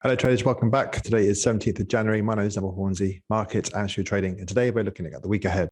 Hello traders, welcome back. Today is 17th of January. My name is Neville Hornsey, markets and trading. And today we're looking at the week ahead.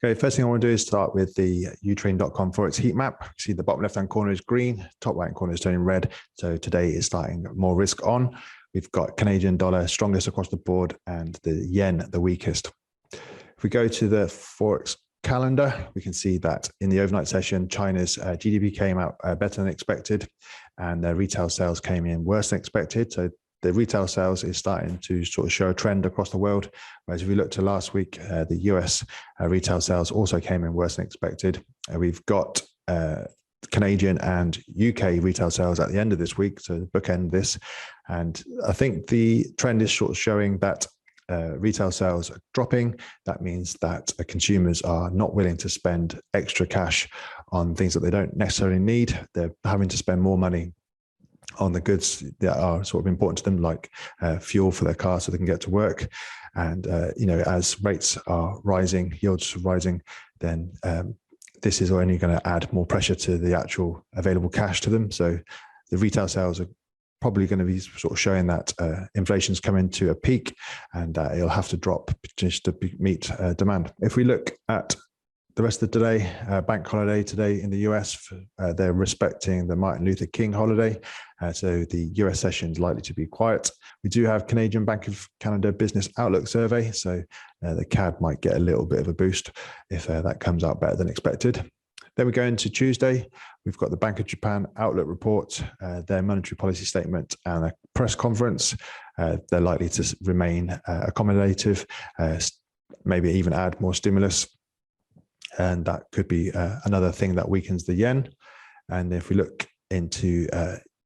Okay, first thing I want to do is start with the YouTrading.com Forex heat map. See the bottom left-hand corner is green, top right-hand corner is turning red. So today is starting more risk on. We've got Canadian dollar strongest across the board and the yen the weakest. If we go to the Forex calendar, we can see that in the overnight session, China's GDP came out better than expected, and their retail sales came in worse than expected. So the retail sales is starting to sort of show a trend across the world. Whereas if we look to last week, the US retail sales also came in worse than expected. We've got Canadian and UK retail sales at the end of this week to bookend this. And I think the trend is sort of showing that retail sales are dropping. That means that consumers are not willing to spend extra cash on things that they don't necessarily need. They're having to spend more money on the goods that are sort of important to them, like fuel for their car so they can get to work. And, as rates are rising, yields are rising, then this is only going to add more pressure to the actual available cash to them. So the retail sales are probably going to be sort of showing that inflation's coming to a peak, and it'll have to drop just to meet demand. If we look at the rest of the day, bank holiday today in the US, they're respecting the Martin Luther King holiday. So the US session is likely to be quiet. We do have Canadian Bank of Canada Business Outlook survey. So the CAD might get a little bit of a boost if that comes out better than expected. Then we go into Tuesday. We've got the Bank of Japan Outlook report, their monetary policy statement, and a press conference. They're likely to remain accommodative, maybe even add more stimulus. And that could be another thing that weakens the yen. And if we look into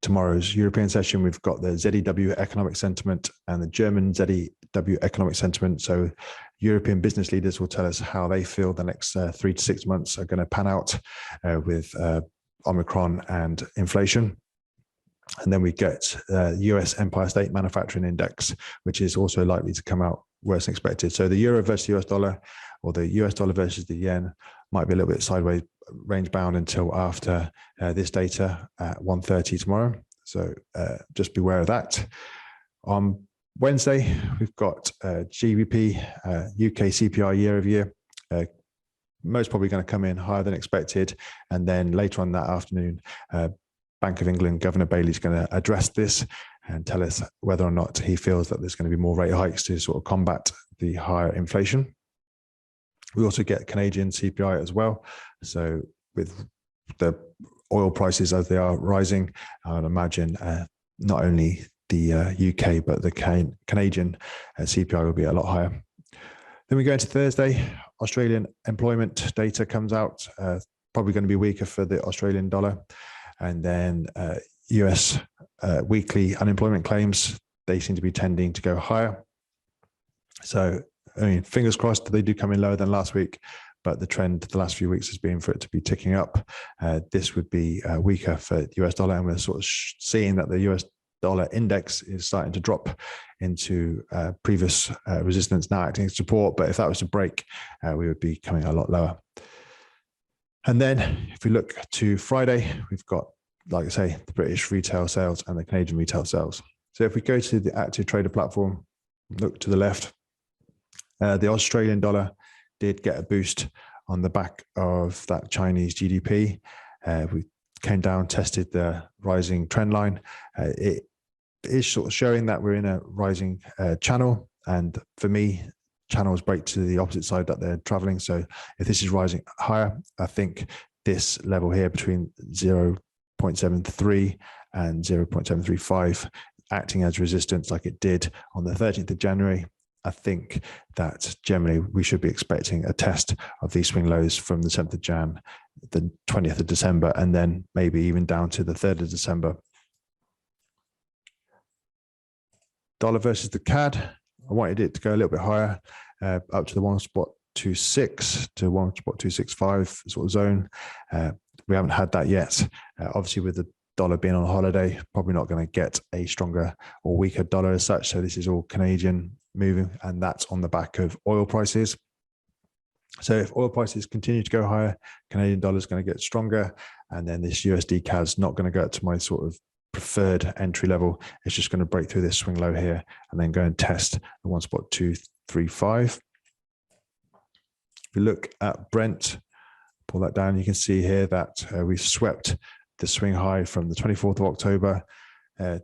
tomorrow's European session, we've got the ZEW economic sentiment and the German ZEW economic sentiment. So European business leaders will tell us how they feel the next 3 to 6 months are going to pan out with Omicron and inflation. And then we get US Empire State Manufacturing Index, which is also likely to come out worse than expected. So the euro versus US dollar, or the US dollar versus the yen, might be a little bit sideways, range bound until after this data at 1:30 tomorrow. So just beware of that. On Wednesday, we've got GBP, UK CPI year over year. Most probably going to come in higher than expected. And then later on that afternoon, Bank of England Governor Bailey is going to address this and tell us whether or not he feels that there's going to be more rate hikes to sort of combat the higher inflation. We also get Canadian CPI as well. So with the oil prices as they are rising, I would imagine not only the UK, but the Canadian CPI will be a lot higher. Then we go into Thursday. Australian employment data comes out, probably going to be weaker for the Australian dollar. And then US weekly unemployment claims, they seem to be tending to go higher. So, I mean, fingers crossed that they do come in lower than last week, but the trend the last few weeks has been for it to be ticking up. This would be weaker for the US dollar, and we're sort of seeing that the US dollar index is starting to drop into previous resistance, now acting as support. But if that was to break, we would be coming a lot lower. And then if we look to Friday, we've got, like I say, the British retail sales and the Canadian retail sales. So if we go to the active trader platform, look to the left, the Australian dollar did get a boost on the back of that Chinese GDP. We came down, tested the rising trend line. It is sort of showing that we're in a rising channel. And for me, channels break to the opposite side that they're traveling. So if this is rising higher, I think this level here between 0.73 and 0.735 acting as resistance like it did on the 13th of January, I think that generally we should be expecting a test of these swing lows from the 7th of Jan, the 20th of December, and then maybe even down to the 3rd of December. Dollar versus the CAD, I wanted it to go a little bit higher, up to the 1.26 to 1.265 sort of zone. We haven't had that yet. Obviously, with the dollar being on holiday, probably not going to get a stronger or weaker dollar as such. So this is all Canadian moving, and that's on the back of oil prices. So if oil prices continue to go higher, Canadian dollar is going to get stronger, and then this USD CAD not going to go up to my sort of preferred entry level. It's just going to break through this swing low here and then go and test the 1.235. If you look at Brent, pull that down, you can see here that we've swept the swing high from the 24th of October.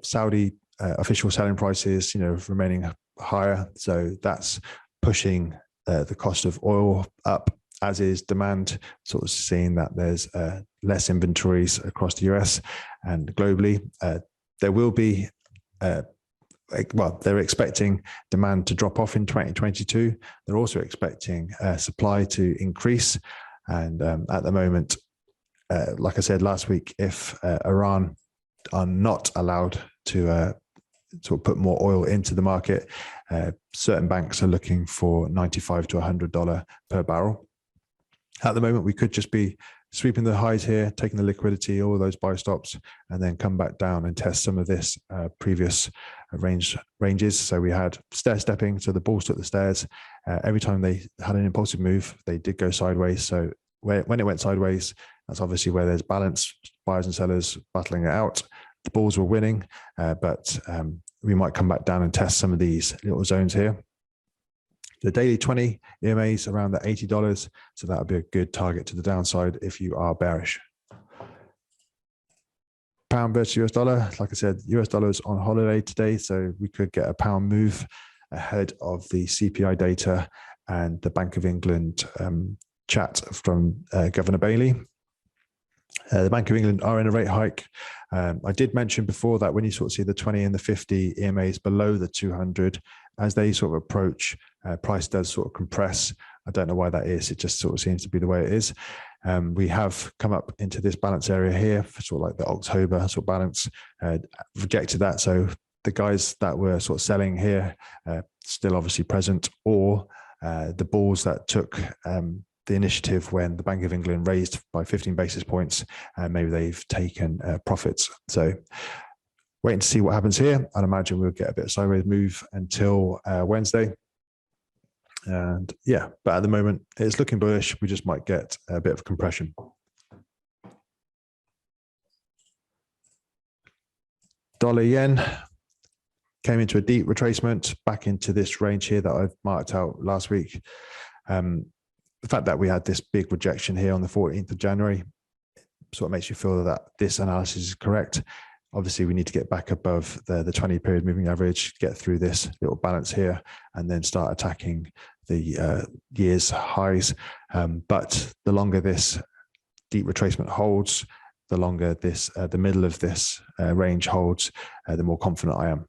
Saudi official selling prices, remaining higher, so that's pushing the cost of oil up, as is demand, sort of seeing that there's less inventories across the US and globally. There will be, they're expecting demand to drop off in 2022. They're also expecting supply to increase. And at the moment, like I said last week, if Iran are not allowed to sort of put more oil into the market, certain banks are looking for $95 to $100 per barrel. At the moment, we could just be sweeping the highs here, taking the liquidity, all of those buy stops, and then come back down and test some of this previous ranges. So we had stair stepping, so the bulls took the stairs. Every time they had an impulsive move, they did go sideways. So when it went sideways, that's obviously where there's balance, buyers and sellers battling it out. The bulls were winning, but we might come back down and test some of these little zones here. The daily 20 EMAs around the $80, so that would be a good target to the downside if you are bearish. Pound versus US dollar, like I said, US dollar is on holiday today, so we could get a pound move ahead of the CPI data and the Bank of England chat from Governor Bailey. The Bank of England are in a rate hike. I did mention before that when you sort of see the 20 and the 50 EMAs below the 200, as they sort of approach, price does sort of compress. I don't know why that is. It just sort of seems to be the way it is. We have come up into this balance area here for sort of like the October sort of balance, rejected that. So the guys that were sort of selling here, still obviously present, or the bulls that took the initiative when the Bank of England raised by 15 basis points, maybe they've taken profits. So waiting to see what happens here. I'd imagine we'll get a bit of sideways move until Wednesday. And yeah, but at the moment it's looking bullish. We just might get a bit of compression. Dollar yen came into a deep retracement back into this range here that I've marked out last week. The fact that we had this big rejection here on the 14th of January sort of makes you feel that this analysis is correct. Obviously, we need to get back above the 20-period moving average, get through this little balance here, and then start attacking the year's highs. But the longer this deep retracement holds, the longer this the middle of this range holds, the more confident I am.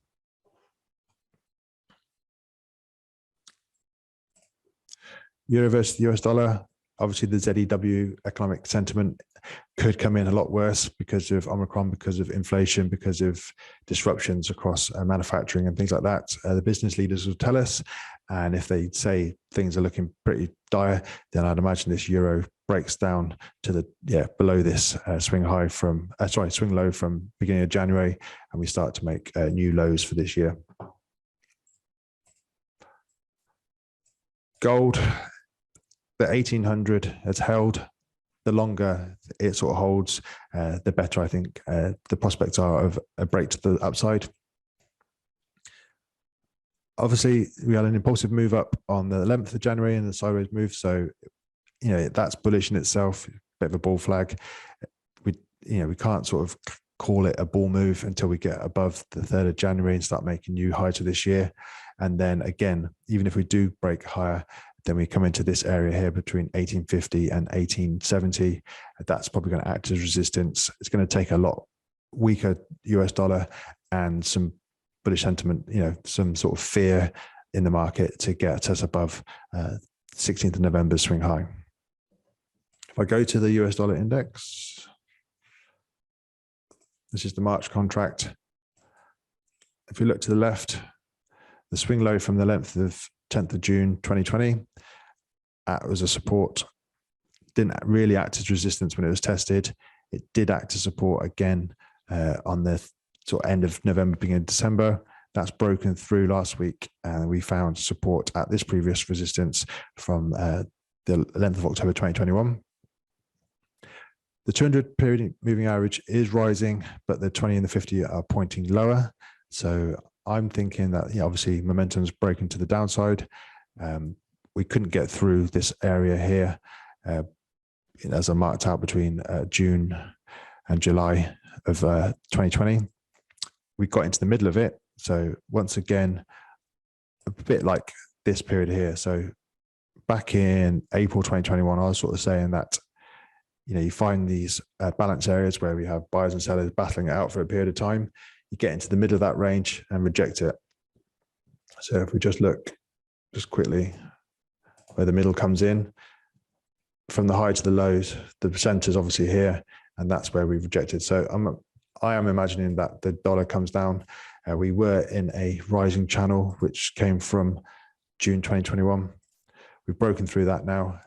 Euro versus the US dollar. Obviously, the ZEW economic sentiment could come in a lot worse because of Omicron, because of inflation, because of disruptions across manufacturing and things like that. The business leaders will tell us, and if they say things are looking pretty dire, then I'd imagine this euro breaks down to the below this swing low from beginning of January, and we start to make new lows for this year. Gold, the 1800 has held. The longer it sort of holds, the better I think the prospects are of a break to the upside. Obviously, we had an impulsive move up on the 11th of January and the sideways move. So, that's bullish in itself, a bit of a bull flag. We can't sort of call it a bull move until we get above the 3rd of January and start making new highs for this year. And then again, even if we do break higher, then we come into this area here between 1850 and 1870. That's probably going to act as resistance. It's going to take a lot weaker US dollar and some bullish sentiment, some sort of fear in the market to get us above 16th of November swing high. If I go to the US dollar index, this is the March contract. If you look to the left, the swing low from the length of 10th of June 2020, that was a support. Didn't really act as resistance when it was tested. It did act as support again on the sort of end of November, beginning of December. That's broken through last week, and we found support at this previous resistance from the 11th of October 2021. The 200 period moving average is rising, but the 20 and the 50 are pointing lower. So I'm thinking that, obviously momentum's breaking to the downside. We couldn't get through this area here as I marked out between June and July of 2020. We got into the middle of it. So once again, a bit like this period here. So back in April 2021, I was sort of saying that, you find these balance areas where we have buyers and sellers battling it out for a period of time. You get into the middle of that range and reject it. So if we just look just quickly where the middle comes in, from the high to the lows, the center is obviously here, and that's where we've rejected. So I am imagining that the dollar comes down. We were in a rising channel, which came from June 2021. We've broken through that now.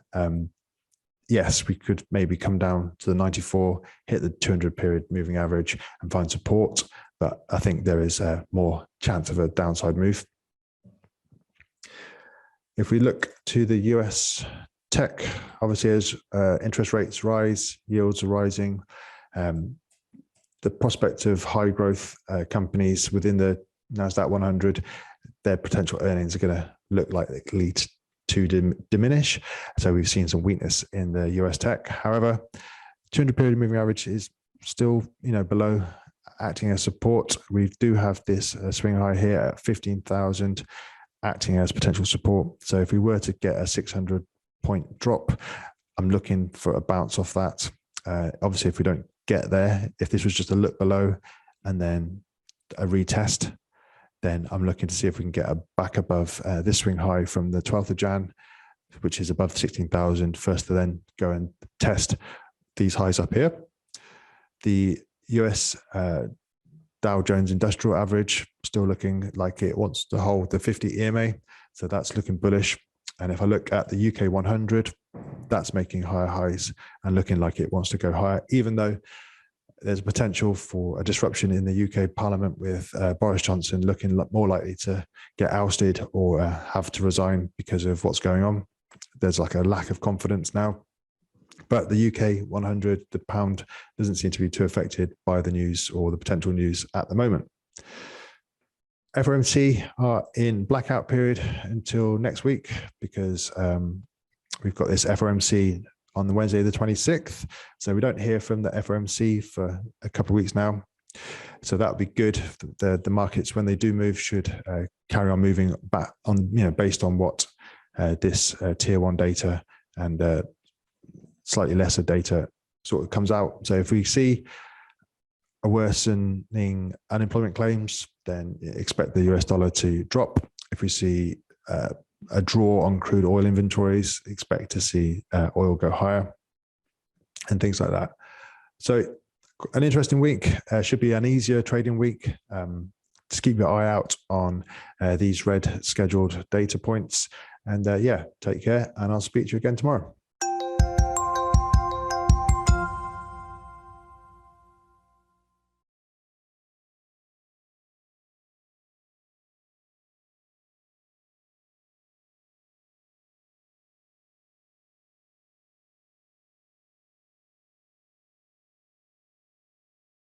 Yes, we could maybe come down to the 94, hit the 200 period moving average and find support, but I think there is more chance of a downside move. If we look to the US tech, obviously as interest rates rise, yields are rising. The prospect of high growth companies within the NASDAQ 100, their potential earnings are going to look likely to diminish. So we've seen some weakness in the US tech. However, 200 period moving average is still, below, acting as support. We do have this swing high here at 15,000 acting as potential support. So if we were to get a 600 point drop, I'm looking for a bounce off that. Obviously, if we don't get there, if this was just a look below and then a retest, then I'm looking to see if we can get back above this swing high from the 12th of Jan, which is above 16,000, first to then go and test these highs up here. The US Dow Jones Industrial Average still looking like it wants to hold the 50 EMA, so that's looking bullish. And if I look at the UK 100, that's making higher highs and looking like it wants to go higher, even though there's potential for a disruption in the UK Parliament with Boris Johnson looking more likely to get ousted or have to resign because of what's going on. There's like a lack of confidence now. But the UK 100, the pound, doesn't seem to be too affected by the news or the potential news at the moment. FOMC are in blackout period until next week because we've got this FOMC on the Wednesday, the 26th. So we don't hear from the FOMC for a couple of weeks now. So that would be good. The markets, when they do move, should carry on moving back on, based on what this tier one data and slightly lesser data sort of comes out. So if we see a worsening unemployment claims, then expect the US dollar to drop. If we see a draw on crude oil inventories, expect to see oil go higher and things like that. So an interesting week, should be an easier trading week. Just keep your eye out on these red scheduled data points. And take care, and I'll speak to you again tomorrow.